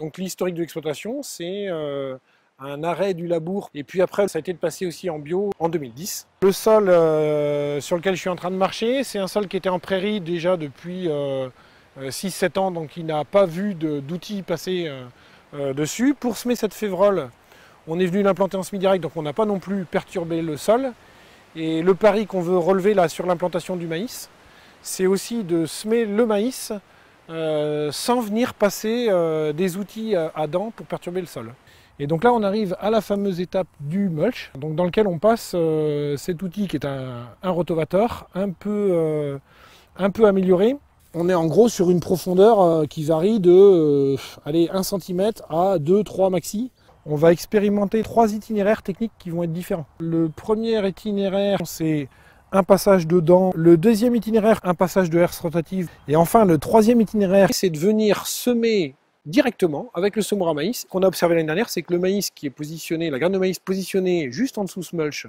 Donc l'historique de l'exploitation, c'est un arrêt du labour. Et puis après, ça a été de passer aussi en bio en 2010. Le sol sur lequel je suis en train de marcher, c'est un sol qui était en prairie déjà depuis 6-7 ans, donc il n'a pas vu d'outils passer dessus. Pour semer cette févrole, on est venu l'implanter en semi-direct, donc on n'a pas non plus perturbé le sol. Et le pari qu'on veut relever là sur l'implantation du maïs, c'est aussi de semer le maïs sans venir passer des outils à dents pour perturber le sol. Et donc là on arrive à la fameuse étape du mulch, donc dans lequel on passe cet outil qui est un rotovator un peu amélioré. On est en gros sur une profondeur qui varie de 1 cm à 2-3 maxi. On va expérimenter 3 itinéraires techniques qui vont être différents. Le premier itinéraire, c'est un passage de dents. Le deuxième itinéraire, un passage de herse rotative. Et enfin, le troisième itinéraire, c'est de venir semer directement avec le semoir à maïs. Ce qu'on a observé l'année dernière, c'est que le maïs qui est positionné, la graine de maïs positionnée juste en dessous ce mulch,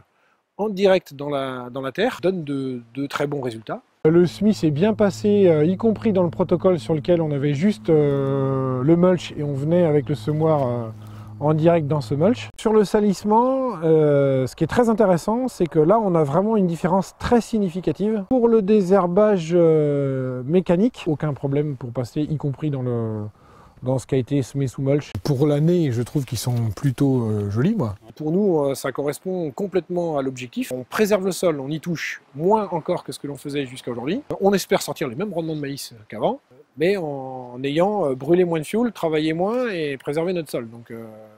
en direct dans la terre, donne de très bons résultats. Le semis s'est bien passé, y compris dans le protocole sur lequel on avait juste le mulch et on venait avec le semoir en direct dans ce mulch. Sur le salissement, ce qui est très intéressant, c'est que là on a vraiment une différence très significative. Pour le désherbage mécanique, aucun problème pour passer, y compris dans ce qui a été semé sous mulch. Pour l'année, je trouve qu'ils sont plutôt jolis, moi. Pour nous, ça correspond complètement à l'objectif. On préserve le sol, on y touche moins encore que ce que l'on faisait jusqu'à aujourd'hui. On espère sortir les mêmes rendements de maïs qu'avant, mais en ayant brûlé moins de fioul, travaillé moins et préservé notre sol. Donc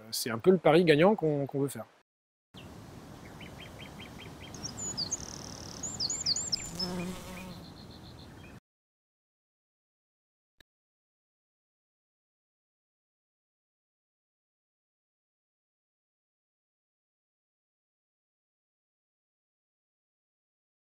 c'est un peu le pari gagnant qu'on veut faire.